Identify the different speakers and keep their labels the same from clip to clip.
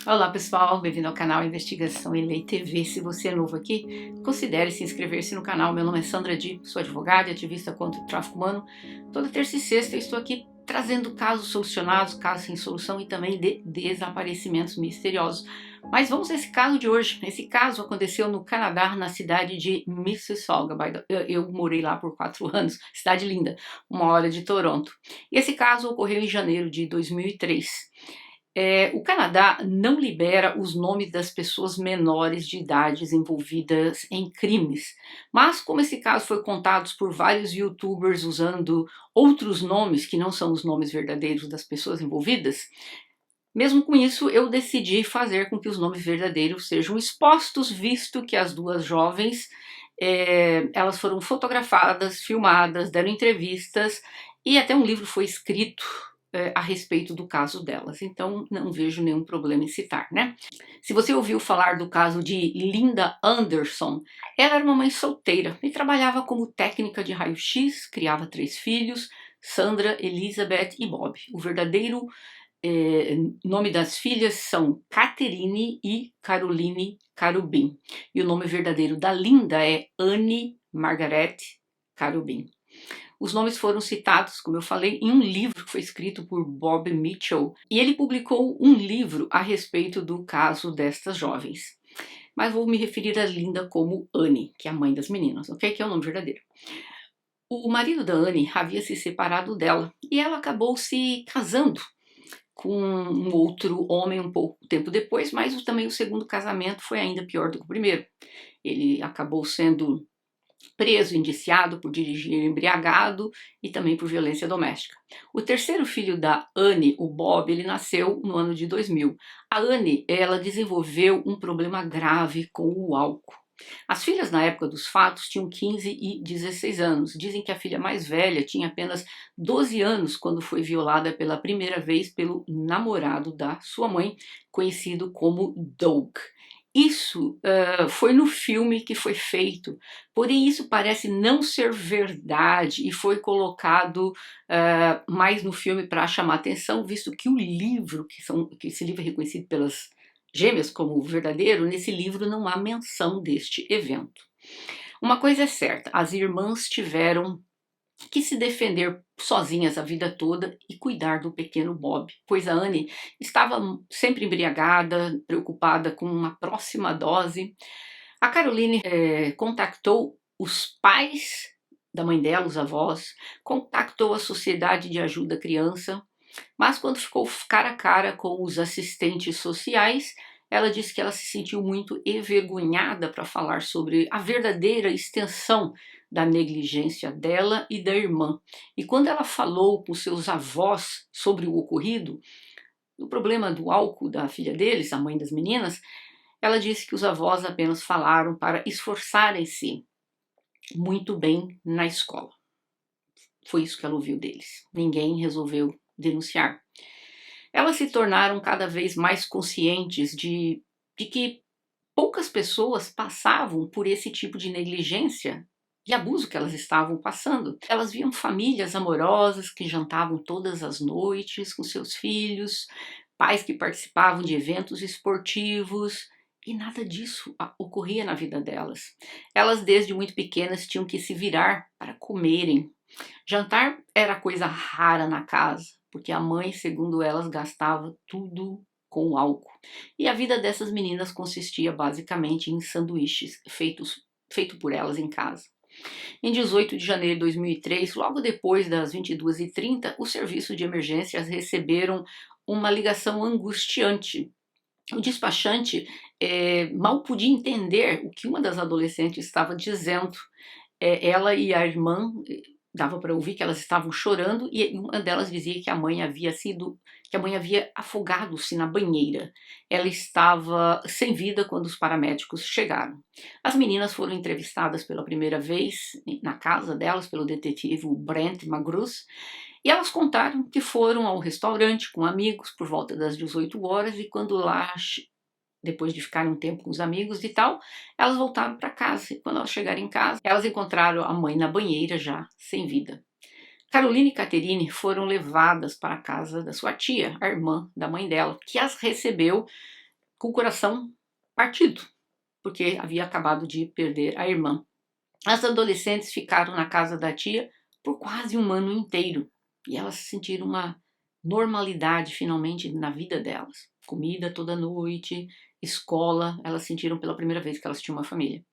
Speaker 1: Olá pessoal, bem-vindo ao canal Investigação e Lei TV. Se você é novo aqui, considere se inscrever-se no canal. Meu nome é Sandra Di, sou advogada e ativista contra o tráfico humano. Toda terça e sexta eu estou aqui trazendo casos solucionados, casos sem solução e também de desaparecimentos misteriosos. Mas vamos a esse caso de hoje. Esse caso aconteceu no Canadá, na cidade de Mississauga. Eu morei lá por 4 anos, cidade linda, 1 hora de Toronto. E esse caso ocorreu em janeiro de 2003. O Canadá não libera os nomes das pessoas menores de idades envolvidas em crimes, mas como esse caso foi contado por vários youtubers usando outros nomes que não são os nomes verdadeiros das pessoas envolvidas, mesmo com isso eu decidi fazer com que os nomes verdadeiros sejam expostos, visto que as duas jovens elas foram fotografadas, filmadas, deram entrevistas e até um livro foi escrito a respeito do caso delas, então não vejo nenhum problema em citar, né? Se você ouviu falar do caso de Linda Anderson, ela era uma mãe solteira e trabalhava como técnica de raio-x, criava 3 filhos, Sandra, Elizabeth e Bob. O verdadeiro nome das filhas são Catherine e Caroline Carubin, e o nome verdadeiro da Linda é Anne Margaret Carubin. Os nomes foram citados, como eu falei, em um livro que foi escrito por Bob Mitchell, e ele publicou um livro a respeito do caso destas jovens. Mas vou me referir a Linda como Anne, que é a mãe das meninas, ok? Que é o nome verdadeiro. O marido da Anne havia se separado dela, e ela acabou se casando com um outro homem um pouco tempo depois, mas também o segundo casamento foi ainda pior do que o primeiro. Ele acabou sendo preso, indiciado por dirigir embriagado e também por violência doméstica. O terceiro filho da Anne, o Bob, ele nasceu no ano de 2000. A Anne, ela desenvolveu um problema grave com o álcool. As filhas na época dos fatos tinham 15 e 16 anos. Dizem que a filha mais velha tinha apenas 12 anos quando foi violada pela primeira vez pelo namorado da sua mãe, conhecido como Doug. Isso foi no filme que foi feito, porém isso parece não ser verdade e foi colocado mais no filme para chamar atenção, visto que o livro, que esse livro é reconhecido pelas gêmeas como verdadeiro, nesse livro não há menção deste evento. Uma coisa é certa, as irmãs tiveram que se defender sozinhas a vida toda e cuidar do pequeno Bob, pois a Anne estava sempre embriagada, preocupada com uma próxima dose. A Caroline contactou os pais da mãe dela, os avós, contactou a Sociedade de Ajuda à Criança, mas quando ficou cara a cara com os assistentes sociais, ela disse que ela se sentiu muito envergonhada para falar sobre a verdadeira extensão da negligência dela e da irmã. E quando ela falou com seus avós sobre o ocorrido, o problema do álcool da filha deles, a mãe das meninas, ela disse que os avós apenas falaram para esforçarem-se muito bem na escola. Foi isso que ela ouviu deles. Ninguém resolveu denunciar. Elas se tornaram cada vez mais conscientes de que poucas pessoas passavam por esse tipo de negligência e abuso que elas estavam passando. Elas viam famílias amorosas que jantavam todas as noites com seus filhos, pais que participavam de eventos esportivos, e nada disso ocorria na vida delas. Elas, desde muito pequenas, tinham que se virar para comerem. Jantar era coisa rara na casa, porque a mãe, segundo elas, gastava tudo com álcool. E a vida dessas meninas consistia basicamente em sanduíches feito por elas em casa. Em 18 de janeiro de 2003, logo depois das 22h30, o serviço de emergências receberam uma ligação angustiante. O despachante mal podia entender o que uma das adolescentes estava dizendo. Ela e a irmã, dava para ouvir que elas estavam chorando, e uma delas dizia que a mãe havia afogado-se na banheira. Ela estava sem vida quando os paramédicos chegaram. As meninas foram entrevistadas pela primeira vez na casa delas pelo detetive Brent Magruz, e elas contaram que foram ao restaurante com amigos por volta das 18 horas, e quando lá, depois de ficarem um tempo com os amigos e tal, elas voltaram para casa. E quando elas chegaram em casa, elas encontraram a mãe na banheira já sem vida. Caroline e Catherine foram levadas para a casa da sua tia, a irmã da mãe dela, que as recebeu com o coração partido, porque havia acabado de perder a irmã. As adolescentes ficaram na casa da tia por quase um ano inteiro e elas sentiram uma normalidade finalmente na vida delas. Comida toda noite, escola, elas sentiram pela primeira vez que elas tinham uma família.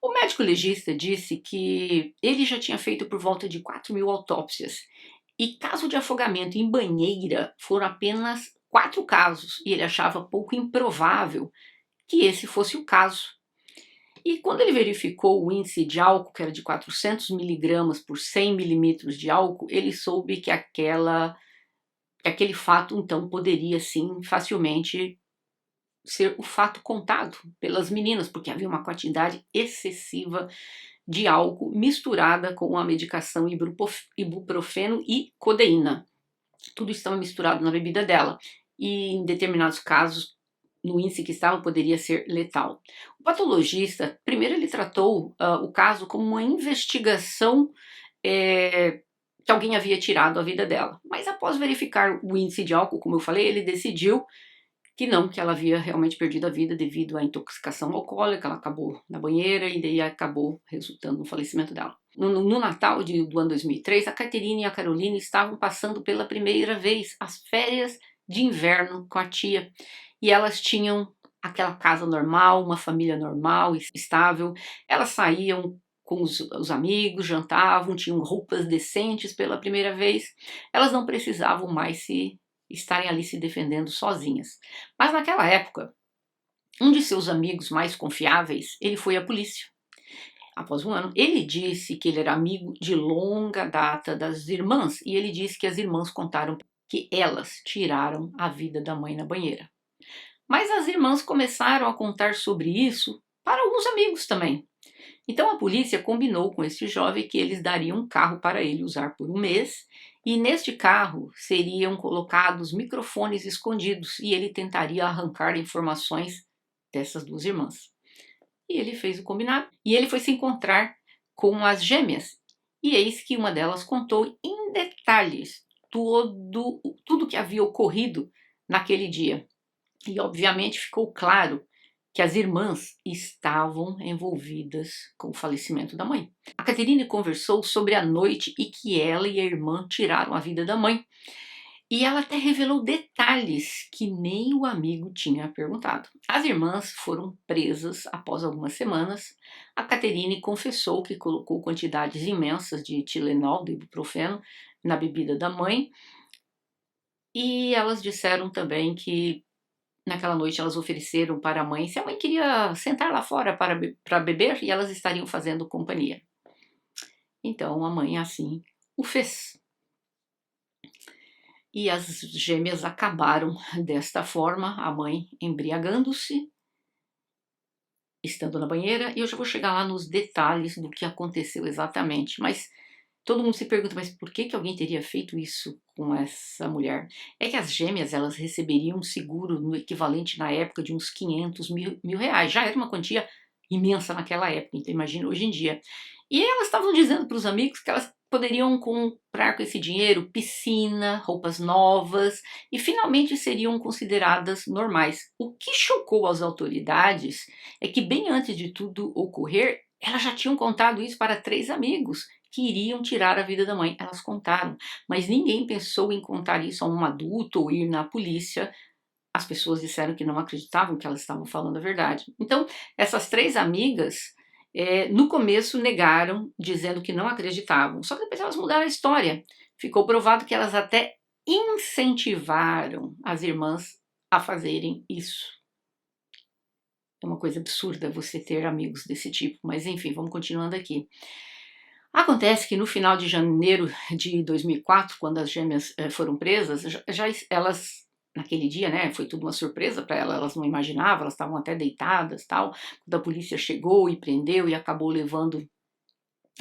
Speaker 1: O médico legista disse que ele já tinha feito por volta de 4.000 autópsias e caso de afogamento em banheira foram apenas 4 casos e ele achava pouco improvável que esse fosse o caso. E quando ele verificou o índice de álcool, que era de 400 miligramas por 100 mililitros de álcool, ele soube que aquele fato, então, poderia sim facilmente ser o fato contado pelas meninas, porque havia uma quantidade excessiva de álcool misturada com a medicação ibuprofeno e codeína. Tudo estava misturado na bebida dela e, em determinados casos, no índice que estava, poderia ser letal. O patologista, primeiro ele tratou o caso como uma investigação que alguém havia tirado a vida dela. Mas após verificar o índice de álcool, como eu falei, ele decidiu que não, que ela havia realmente perdido a vida devido à intoxicação alcoólica, ela acabou na banheira e daí acabou resultando no falecimento dela. No Natal do ano 2003, a Caterine e a Caroline estavam passando pela primeira vez as férias de inverno com a tia e elas tinham aquela casa normal, uma família normal, estável, elas saíam com os amigos, jantavam, tinham roupas decentes pela primeira vez, elas não precisavam mais estarem ali se defendendo sozinhas. Mas naquela época, um de seus amigos mais confiáveis, ele foi à polícia. Após um ano, ele disse que ele era amigo de longa data das irmãs e ele disse que as irmãs contaram que elas tiraram a vida da mãe na banheira. Mas as irmãs começaram a contar sobre isso para alguns amigos também. Então a polícia combinou com esse jovem que eles dariam um carro para ele usar por um mês e neste carro seriam colocados microfones escondidos e ele tentaria arrancar informações dessas duas irmãs. E ele fez o combinado e ele foi se encontrar com as gêmeas e eis que uma delas contou em detalhes tudo que havia ocorrido naquele dia. E obviamente ficou claro que as irmãs estavam envolvidas com o falecimento da mãe. A Caterine conversou sobre a noite e que ela e a irmã tiraram a vida da mãe. E ela até revelou detalhes que nem o amigo tinha perguntado. As irmãs foram presas após algumas semanas. A Caterine confessou que colocou quantidades imensas de Tilenol, de ibuprofeno, na bebida da mãe. E elas disseram também que naquela noite elas ofereceram para a mãe se a mãe queria sentar lá fora para beber e elas estariam fazendo companhia. Então a mãe assim o fez. E as gêmeas acabaram desta forma, a mãe embriagando-se, estando na banheira, e eu já vou chegar lá nos detalhes do que aconteceu exatamente, mas todo mundo se pergunta, mas por que alguém teria feito isso com essa mulher? É que as gêmeas, elas receberiam um seguro no equivalente na época de uns 500 mil reais. Já era uma quantia imensa naquela época, então imagina hoje em dia. E elas estavam dizendo para os amigos que elas poderiam comprar com esse dinheiro piscina, roupas novas e finalmente seriam consideradas normais. O que chocou as autoridades é que bem antes de tudo ocorrer, elas já tinham contado isso para 3 amigos que iriam tirar a vida da mãe. Elas contaram, mas ninguém pensou em contar isso a um adulto ou ir na polícia. As pessoas disseram que não acreditavam que elas estavam falando a verdade. Então, essas 3 amigas, no começo negaram, dizendo que não acreditavam. Só que depois elas mudaram a história. Ficou provado que elas até incentivaram as irmãs a fazerem isso. É uma coisa absurda você ter amigos desse tipo, mas enfim, vamos continuando aqui. Acontece que no final de janeiro de 2004, quando as gêmeas foram presas, elas, naquele dia, né, foi tudo uma surpresa para elas, elas não imaginavam, elas estavam até deitadas, tal, quando a polícia chegou e prendeu e acabou levando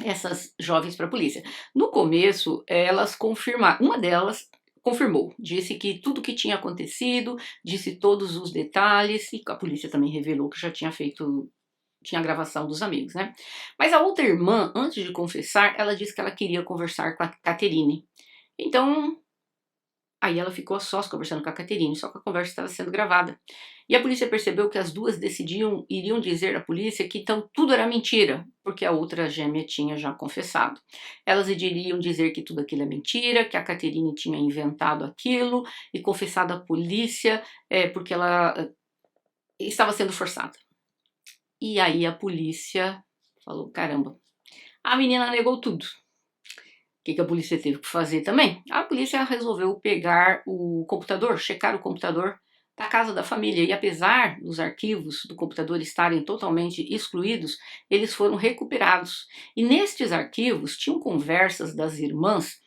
Speaker 1: essas jovens para a polícia. No começo, elas confirmaram, uma delas confirmou, disse que tudo que tinha acontecido, disse todos os detalhes, e a polícia também revelou que já tinha a gravação dos amigos, né? Mas a outra irmã, antes de confessar, ela disse que ela queria conversar com a Caterine. Então, Aí ela ficou a sós conversando com a Caterine, só que a conversa estava sendo gravada. E a polícia percebeu que as duas iriam dizer à polícia que então tudo era mentira, porque a outra gêmea tinha já confessado. Elas iriam dizer que tudo aquilo é mentira, que a Caterine tinha inventado aquilo e confessado à polícia porque ela estava sendo forçada. E aí a polícia falou, caramba, a menina negou tudo. O que a polícia teve que fazer também? A polícia resolveu pegar o computador, checar o computador da casa da família. E apesar dos arquivos do computador estarem totalmente excluídos, eles foram recuperados. E nestes arquivos tinham conversas das irmãs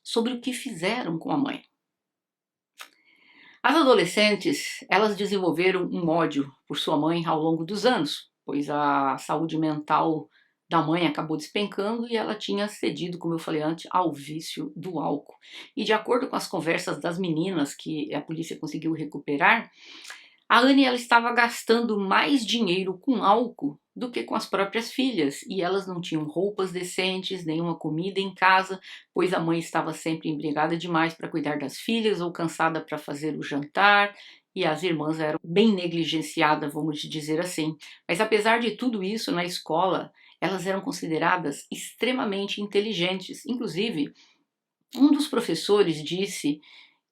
Speaker 1: sobre o que fizeram com a mãe. As adolescentes, elas desenvolveram um ódio por sua mãe ao longo dos anos, pois a saúde mental da mãe acabou despencando e ela tinha cedido, como eu falei antes, ao vício do álcool. E de acordo com as conversas das meninas que a polícia conseguiu recuperar, a Anne ela estava gastando mais dinheiro com álcool do que com as próprias filhas, e elas não tinham roupas decentes, nenhuma comida em casa, pois a mãe estava sempre embriagada demais para cuidar das filhas ou cansada para fazer o jantar, e as irmãs eram bem negligenciadas, vamos dizer assim. Mas apesar de tudo isso, na escola, elas eram consideradas extremamente inteligentes. Inclusive, um dos professores disse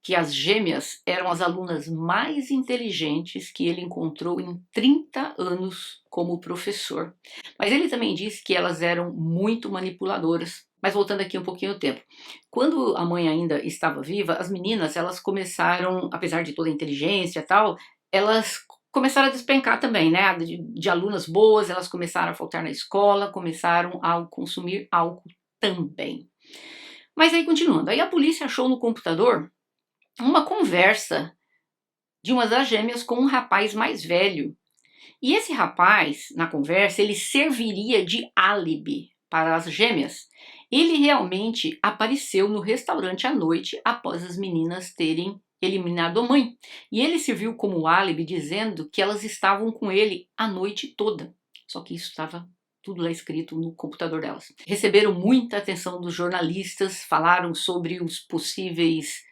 Speaker 1: que as gêmeas eram as alunas mais inteligentes que ele encontrou em 30 anos como professor. Mas ele também disse que elas eram muito manipuladoras. Mas voltando aqui um pouquinho no tempo. Quando a mãe ainda estava viva, as meninas, elas começaram, apesar de toda a inteligência e tal, elas começaram a despencar também, né? De alunas boas, elas começaram a faltar na escola, começaram a consumir álcool também. Mas aí continuando, aí a polícia achou no computador uma conversa de uma das gêmeas com um rapaz mais velho. E esse rapaz, na conversa, ele serviria de álibi para as gêmeas. Ele realmente apareceu no restaurante à noite após as meninas terem eliminado a mãe. E ele serviu como álibi dizendo que elas estavam com ele a noite toda. Só que isso estava tudo lá escrito no computador delas. Receberam muita atenção dos jornalistas, falaram sobre os possíveis...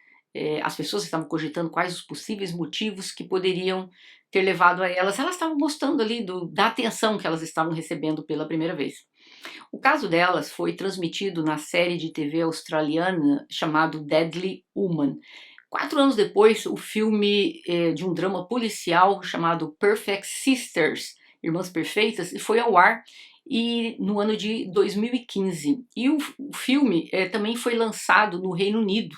Speaker 1: as pessoas estavam cogitando quais os possíveis motivos que poderiam ter levado a elas. Elas estavam gostando ali da atenção que elas estavam recebendo pela primeira vez. O caso delas foi transmitido na série de TV australiana chamado Deadly Woman. 4 anos depois, o filme de um drama policial chamado Perfect Sisters, Irmãs Perfeitas, foi ao ar e no ano de 2015. E o filme também foi lançado no Reino Unido,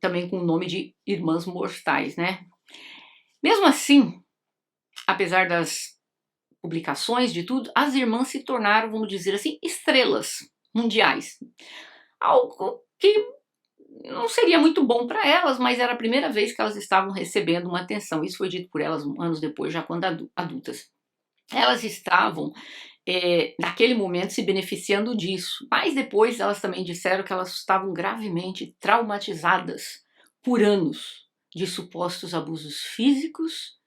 Speaker 1: também com o nome de Irmãs Mortais, né? Mesmo assim, apesar das publicações de tudo, as irmãs se tornaram, vamos dizer assim, estrelas mundiais. Algo que não seria muito bom para elas, mas era a primeira vez que elas estavam recebendo uma atenção. Isso foi dito por elas anos depois, já quando adultas. Elas estavam, naquele momento, se beneficiando disso. Mas depois elas também disseram que elas estavam gravemente traumatizadas por anos de supostos abusos físicos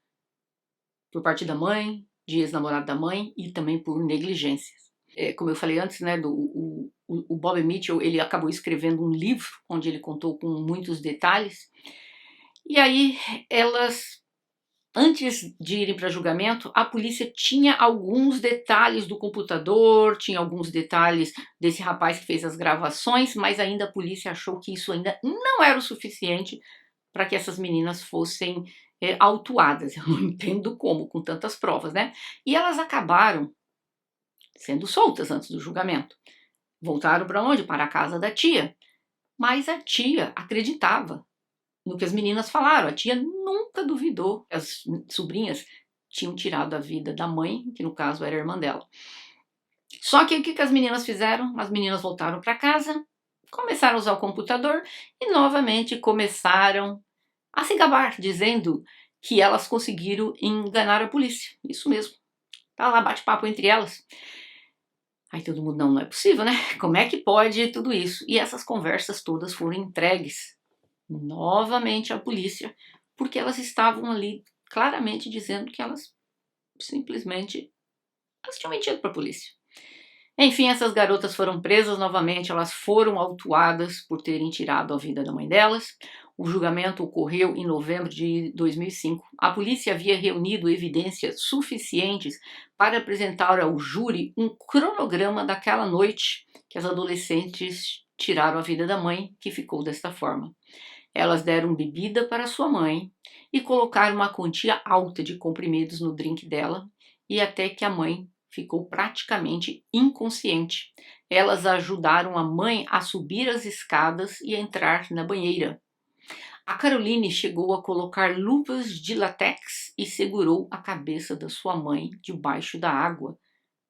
Speaker 1: por parte da mãe, de ex-namorado da mãe e também por negligências. Como eu falei antes, né, o Bob Mitchell, ele acabou escrevendo um livro onde ele contou com muitos detalhes. E aí elas, antes de irem para julgamento, a polícia tinha alguns detalhes do computador, tinha alguns detalhes desse rapaz que fez as gravações, mas ainda a polícia achou que isso ainda não era o suficiente para que essas meninas fossem autuadas. Eu não entendo como, com tantas provas, né? E elas acabaram sendo soltas antes do julgamento. Voltaram para onde? Para a casa da tia. Mas a tia acreditava no que as meninas falaram. A tia nunca duvidou. As sobrinhas tinham tirado a vida da mãe, que no caso era a irmã dela. Só que o que as meninas fizeram? As meninas voltaram para casa, começaram a usar o computador e novamente começaram a se gabar, dizendo que elas conseguiram enganar a polícia. Isso mesmo. Tá lá, bate-papo entre elas. Aí todo mundo, não é possível, né? Como é que pode tudo isso? E essas conversas todas foram entregues novamente à polícia, porque elas estavam ali claramente dizendo que elas simplesmente tinham mentido para a polícia. Enfim, essas garotas foram presas novamente, elas foram autuadas por terem tirado a vida da mãe delas. O julgamento ocorreu em novembro de 2005. A polícia havia reunido evidências suficientes para apresentar ao júri um cronograma daquela noite que as adolescentes tiraram a vida da mãe, que ficou desta forma. Elas deram bebida para sua mãe e colocaram uma quantia alta de comprimidos no drink dela, e até que a mãe ficou praticamente inconsciente. Elas ajudaram a mãe a subir as escadas e a entrar na banheira. A Caroline chegou a colocar luvas de látex e segurou a cabeça da sua mãe debaixo da água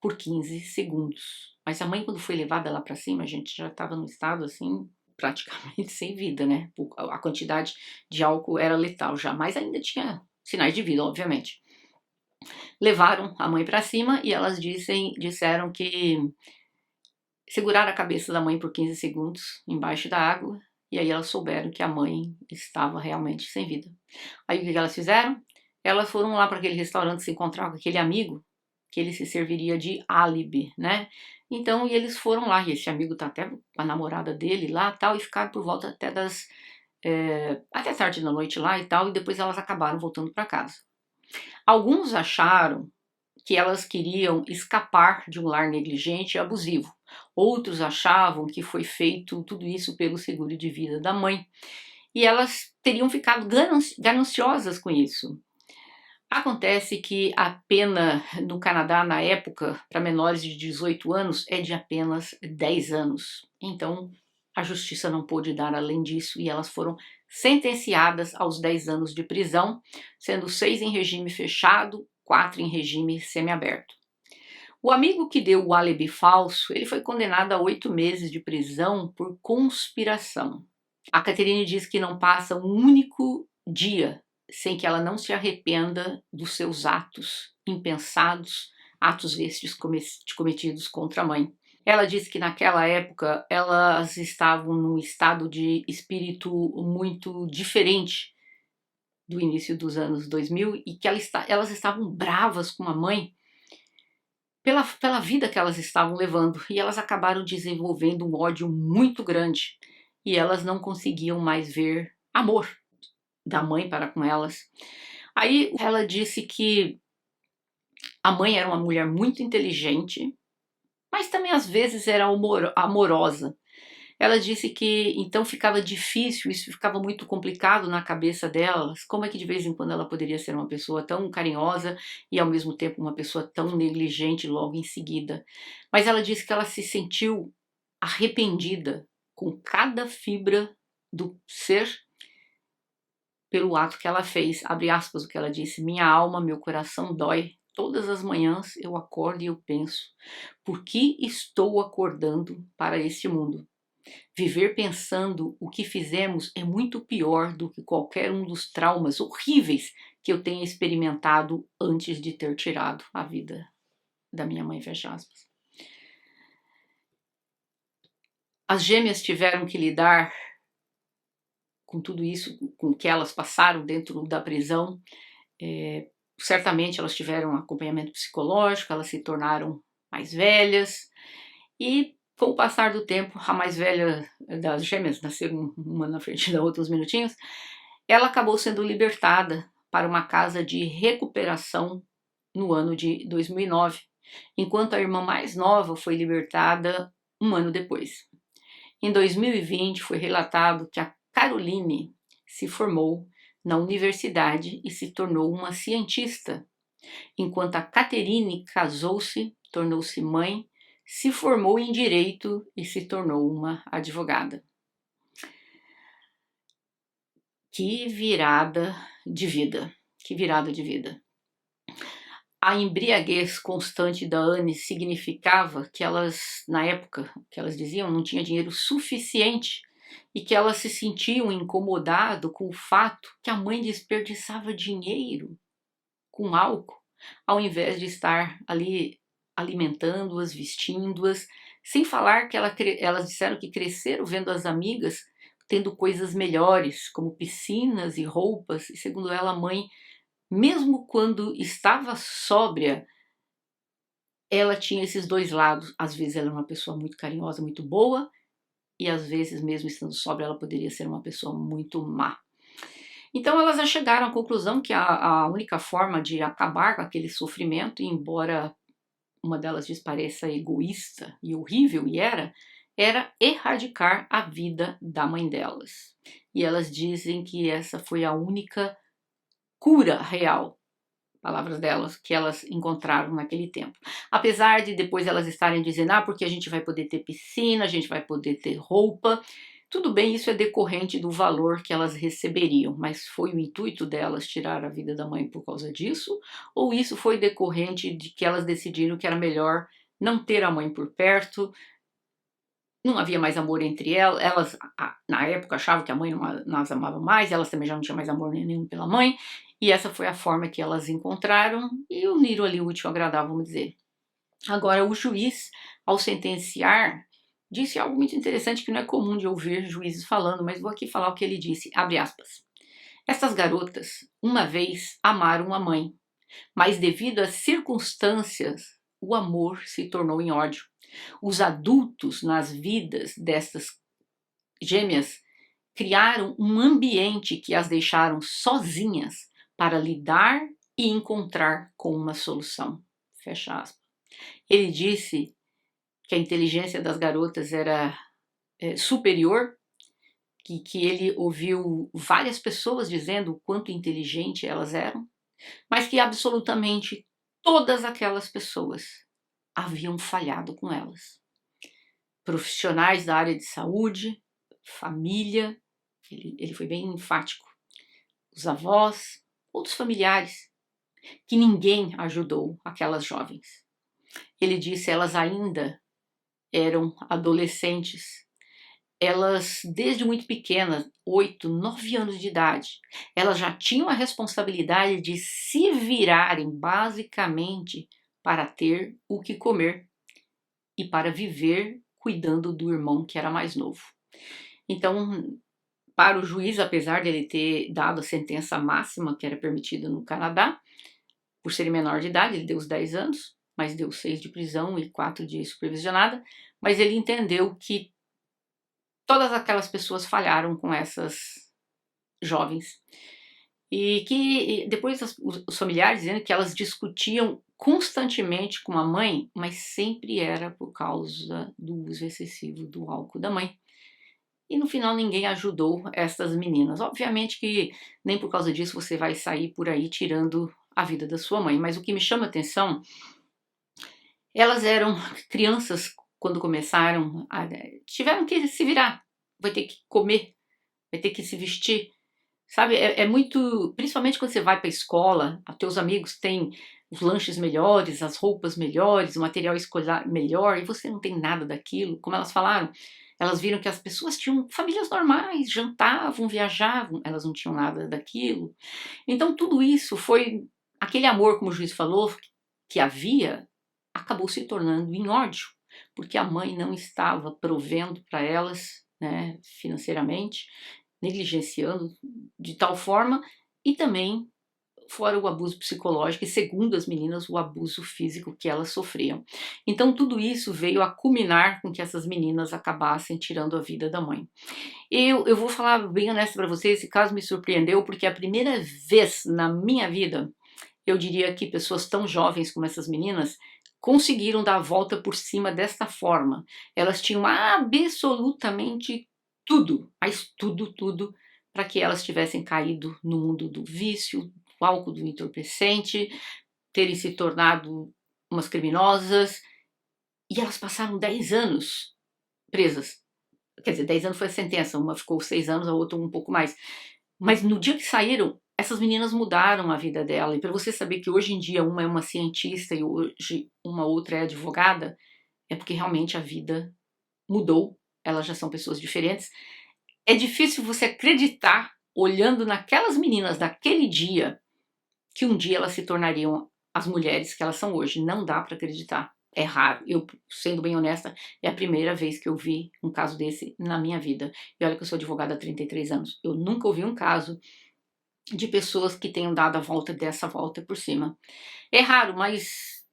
Speaker 1: por 15 segundos. Mas a mãe, quando foi levada lá para cima, a gente já estava no estado assim, praticamente sem vida, né? A quantidade de álcool era letal já, mas ainda tinha sinais de vida, obviamente. Levaram a mãe para cima e elas disseram que seguraram a cabeça da mãe por 15 segundos embaixo da água, e aí elas souberam que a mãe estava realmente sem vida. Aí o que elas fizeram? Elas foram lá para aquele restaurante se encontrar com aquele amigo, que ele se serviria de álibi, né? Então, e eles foram lá, e esse amigo tá até com a namorada dele lá tal, e ficaram por volta até até tarde da noite lá e tal, e depois elas acabaram voltando para casa. Alguns acharam que elas queriam escapar de um lar negligente e abusivo. Outros achavam que foi feito tudo isso pelo seguro de vida da mãe. E elas teriam ficado gananciosas com isso. Acontece que a pena no Canadá, na época, para menores de 18 anos, é de apenas 10 anos. Então, a justiça não pôde dar além disso e elas foram sentenciadas aos 10 anos de prisão, sendo 6 em regime fechado, 4 em regime semiaberto. O amigo que deu o álibi falso, ele foi condenado a 8 meses de prisão por conspiração. A Catherine diz que não passa um único dia sem que ela não se arrependa dos seus atos impensados, atos estes cometidos contra a mãe. Ela disse que naquela época elas estavam num estado de espírito muito diferente do início dos anos 2000 e que elas estavam bravas com a mãe pela vida que elas estavam levando, e elas acabaram desenvolvendo um ódio muito grande e elas não conseguiam mais ver amor da mãe para com elas. Aí ela disse que a mãe era uma mulher muito inteligente, mas também às vezes era amorosa. Ela disse que então ficava difícil, isso ficava muito complicado na cabeça delas. Como é que de vez em quando ela poderia ser uma pessoa tão carinhosa e ao mesmo tempo uma pessoa tão negligente logo em seguida? Mas ela disse que ela se sentiu arrependida com cada fibra do ser pelo ato que ela fez. Abre aspas o que ela disse: minha alma, meu coração dói. Todas as manhãs eu acordo e eu penso: por que estou acordando para este mundo? Viver pensando o que fizemos é muito pior do que qualquer um dos traumas horríveis que eu tenha experimentado antes de ter tirado a vida da minha mãe, fecha aspas. As gêmeas tiveram que lidar com tudo isso, com o que elas passaram dentro da prisão. Certamente elas tiveram acompanhamento psicológico, elas se tornaram mais velhas e com o passar do tempo, a mais velha das gêmeas, nasceram uma na frente da outra uns minutinhos, ela acabou sendo libertada para uma casa de recuperação no ano de 2009, enquanto a irmã mais nova foi libertada um ano depois. Em 2020 foi relatado que a Caroline se formou na universidade e se tornou uma cientista, enquanto a Catherine casou-se, tornou-se mãe, se formou em direito e se tornou uma advogada. Que virada de vida, que virada de vida. A embriaguez constante da Anne significava que elas, na época, que elas diziam, não tinha dinheiro suficiente e que elas se sentiam incomodadas com o fato que a mãe desperdiçava dinheiro com álcool, ao invés de estar ali alimentando-as, vestindo-as, sem falar que elas disseram que cresceram vendo as amigas tendo coisas melhores, como piscinas e roupas, e segundo ela, a mãe, mesmo quando estava sóbria, ela tinha esses dois lados. Às vezes ela era uma pessoa muito carinhosa, muito boa, e às vezes, mesmo estando sóbria, ela poderia ser uma pessoa muito má. Então elas já chegaram à conclusão que a única forma de acabar com aquele sofrimento, embora uma delas diz pareça egoísta e horrível, e era erradicar a vida da mãe delas. E elas dizem que essa foi a única cura real, palavras delas, que elas encontraram naquele tempo. Apesar de depois elas estarem dizendo, porque a gente vai poder ter piscina, a gente vai poder ter roupa, tudo bem, isso é decorrente do valor que elas receberiam, mas foi o intuito delas tirar a vida da mãe por causa disso? Ou isso foi decorrente de que elas decidiram que era melhor não ter a mãe por perto, não havia mais amor entre elas, na época achavam que a mãe não as amava mais, elas também já não tinham mais amor nenhum pela mãe, e essa foi a forma que elas encontraram e uniram ali o útil ao agradável, vamos dizer. Agora, o juiz, ao sentenciar, disse algo muito interessante que não é comum de ouvir juízes falando, mas vou aqui falar o que ele disse, abre aspas. Estas garotas, uma vez, amaram a mãe, mas devido às circunstâncias, o amor se tornou em ódio. Os adultos nas vidas destas gêmeas criaram um ambiente que as deixaram sozinhas para lidar e encontrar com uma solução. Fecha aspas. Ele disse que a inteligência das garotas era superior, que ele ouviu várias pessoas dizendo o quanto inteligente elas eram, mas que absolutamente todas aquelas pessoas haviam falhado com elas. Profissionais da área de saúde, família, ele foi bem enfático, os avós, outros familiares, que ninguém ajudou aquelas jovens. Ele disse elas ainda eram adolescentes. Elas, desde muito pequenas, 8, 9 anos de idade, elas já tinham a responsabilidade de se virarem basicamente para ter o que comer e para viver cuidando do irmão que era mais novo. Então, para o juiz, apesar de ele ter dado a sentença máxima que era permitida no Canadá, por ser menor de idade, ele deu os 10 anos, mas deu 6 de prisão e 4 de supervisionada, mas ele entendeu que todas aquelas pessoas falharam com essas jovens. E que depois os familiares dizendo que elas discutiam constantemente com a mãe, mas sempre era por causa do uso excessivo do álcool da mãe. E no final ninguém ajudou essas meninas. Obviamente que nem por causa disso você vai sair por aí tirando a vida da sua mãe, mas o que me chama a atenção, elas eram crianças quando começaram, tiveram que se virar, vai ter que comer, vai ter que se vestir, sabe? É muito, principalmente quando você vai para a escola, os teus amigos têm os lanches melhores, as roupas melhores, o material escolar melhor, e você não tem nada daquilo. Como elas falaram, elas viram que as pessoas tinham famílias normais, jantavam, viajavam, elas não tinham nada daquilo. Então tudo isso foi, aquele amor, como o juiz falou, que havia, acabou se tornando em ódio, porque a mãe não estava provendo para elas, né, financeiramente, negligenciando de tal forma, e também fora o abuso psicológico e, segundo as meninas, o abuso físico que elas sofriam. Então tudo isso veio a culminar com que essas meninas acabassem tirando a vida da mãe. Eu vou falar bem honesta para vocês, esse caso me surpreendeu porque é a primeira vez na minha vida, eu diria que pessoas tão jovens como essas meninas conseguiram dar a volta por cima desta forma. Elas tinham absolutamente tudo, mas tudo, para que elas tivessem caído no mundo do vício, do álcool, do entorpecente, terem se tornado umas criminosas, e elas passaram 10 anos presas. Quer dizer, 10 anos foi a sentença, uma ficou 6 anos, a outra um pouco mais. Mas no dia que saíram, essas meninas mudaram a vida dela. E para você saber que hoje em dia uma é uma cientista e hoje uma outra é advogada, é porque realmente a vida mudou, elas já são pessoas diferentes. É difícil você acreditar, olhando naquelas meninas daquele dia, que um dia elas se tornariam as mulheres que elas são hoje. Não dá para acreditar. É raro. Eu, sendo bem honesta, é a primeira vez que eu vi um caso desse na minha vida. E olha que eu sou advogada há 33 anos. Eu nunca ouvi um caso de pessoas que tenham dado a volta dessa volta por cima. É raro, mas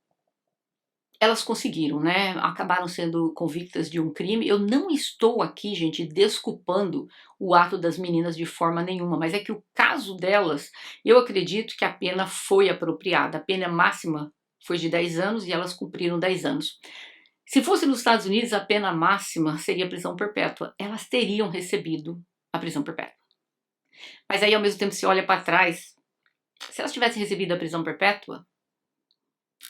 Speaker 1: elas conseguiram, né? Acabaram sendo convictas de um crime. Eu não estou aqui, gente, desculpando o ato das meninas de forma nenhuma, mas é que o caso delas, eu acredito que a pena foi apropriada. A pena máxima foi de 10 anos e elas cumpriram 10 anos. Se fosse nos Estados Unidos, a pena máxima seria prisão perpétua. Elas teriam recebido a prisão perpétua. Mas aí, ao mesmo tempo, se olha para trás, se elas tivessem recebido a prisão perpétua,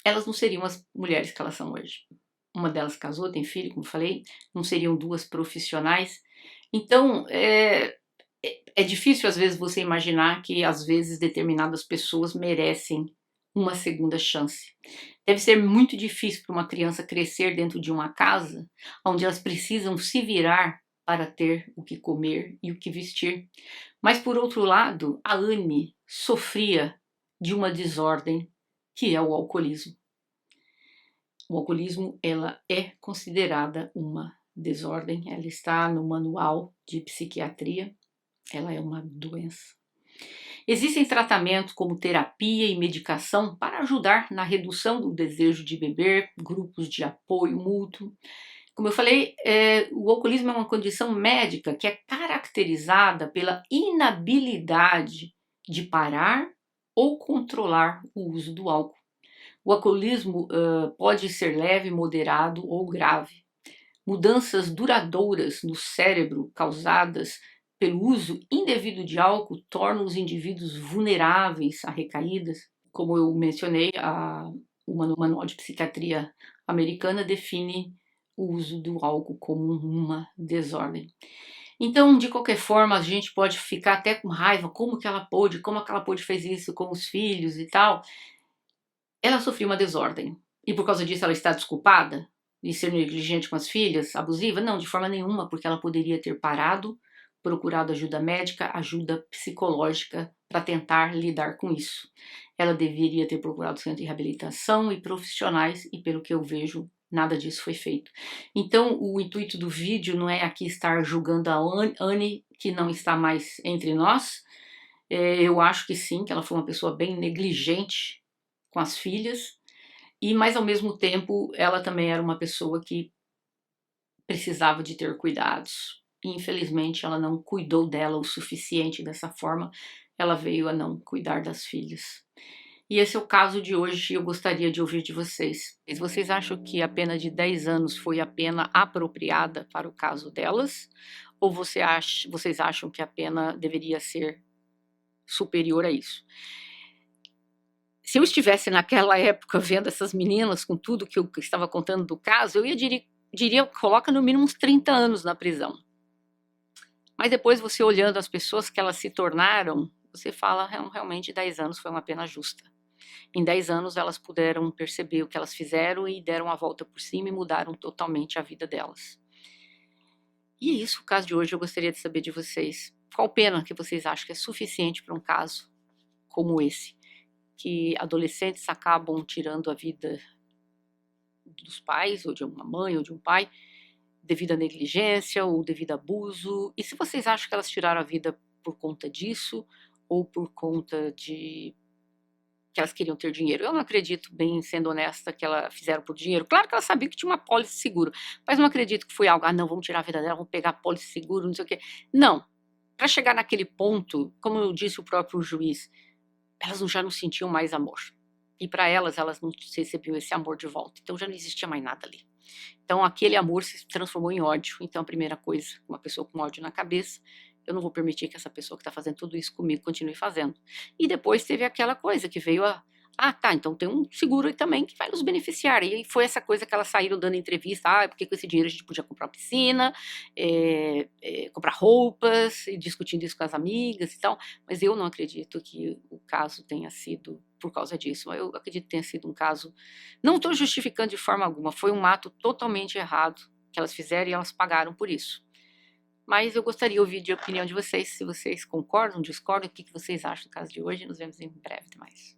Speaker 1: elas não seriam as mulheres que elas são hoje. Uma delas casou, tem filho, como falei, não seriam duas profissionais. Então, é difícil às vezes você imaginar que às vezes determinadas pessoas merecem uma segunda chance. Deve ser muito difícil para uma criança crescer dentro de uma casa onde elas precisam se virar para ter o que comer e o que vestir. Mas por outro lado, a Anne sofria de uma desordem que é o alcoolismo. O alcoolismo, ela é considerada uma desordem, ela está no manual de psiquiatria, ela é uma doença. Existem tratamentos como terapia e medicação para ajudar na redução do desejo de beber, grupos de apoio mútuo. Como eu falei, o alcoolismo é uma condição médica que é caracterizada pela inabilidade de parar ou controlar o uso do álcool. O alcoolismo pode ser leve, moderado ou grave. Mudanças duradouras no cérebro causadas pelo uso indevido de álcool tornam os indivíduos vulneráveis a recaídas. Como eu mencionei, o Manual de Psiquiatria americana define o uso do álcool como uma desordem. Então, de qualquer forma, a gente pode ficar até com raiva, como que ela pôde fez isso com os filhos e tal. Ela sofreu uma desordem. E por causa disso ela está desculpada de ser negligente com as filhas, abusiva? Não, de forma nenhuma, porque ela poderia ter parado, procurado ajuda médica, ajuda psicológica para tentar lidar com isso. Ela deveria ter procurado centro de reabilitação e profissionais, e pelo que eu vejo, nada disso foi feito. Então, o intuito do vídeo não é aqui estar julgando a Anne, que não está mais entre nós. Eu acho que sim, que ela foi uma pessoa bem negligente com as filhas, mas ao mesmo tempo ela também era uma pessoa que precisava de ter cuidados. E infelizmente ela não cuidou dela o suficiente dessa forma, ela veio a não cuidar das filhas. E esse é o caso de hoje, eu gostaria de ouvir de vocês. Vocês acham que a pena de 10 anos foi a pena apropriada para o caso delas? Ou vocês acham que a pena deveria ser superior a isso? Se eu estivesse naquela época vendo essas meninas com tudo que eu estava contando do caso, eu diria coloca no mínimo uns 30 anos na prisão. Mas depois você olhando as pessoas que elas se tornaram, você fala, realmente 10 anos foi uma pena justa. Em 10 anos elas puderam perceber o que elas fizeram e deram a volta por cima e mudaram totalmente a vida delas. E é isso o caso de hoje, eu gostaria de saber de vocês. Qual pena que vocês acham que é suficiente para um caso como esse? Que adolescentes acabam tirando a vida dos pais, ou de uma mãe, ou de um pai, devido à negligência ou devido a abuso. E se vocês acham que elas tiraram a vida por conta disso, ou por conta de que elas queriam ter dinheiro? Eu não acredito, bem sendo honesta, que elas fizeram por dinheiro. Claro que elas sabiam que tinha uma pólice seguro, mas não acredito que foi algo, não, vamos tirar a vida dela, vamos pegar a pólice seguro, não sei o quê. Não. Para chegar naquele ponto, como disse o próprio juiz, elas já não sentiam mais amor. E para elas não recebiam esse amor de volta. Então já não existia mais nada ali. Então aquele amor se transformou em ódio. Então a primeira coisa, uma pessoa com ódio na cabeça, eu não vou permitir que essa pessoa que está fazendo tudo isso comigo continue fazendo. E depois teve aquela coisa que veio tá, então tem um seguro aí também que vai nos beneficiar. E foi essa coisa que elas saíram dando entrevista, porque com esse dinheiro a gente podia comprar piscina, comprar roupas, e discutindo isso com as amigas e tal. Mas eu não acredito que o caso tenha sido por causa disso. Eu acredito que tenha sido um caso, não estou justificando de forma alguma, foi um ato totalmente errado que elas fizeram e elas pagaram por isso. Mas eu gostaria de ouvir a opinião de vocês, se vocês concordam, discordam, o que vocês acham do caso de hoje. Nos vemos em breve. Até mais.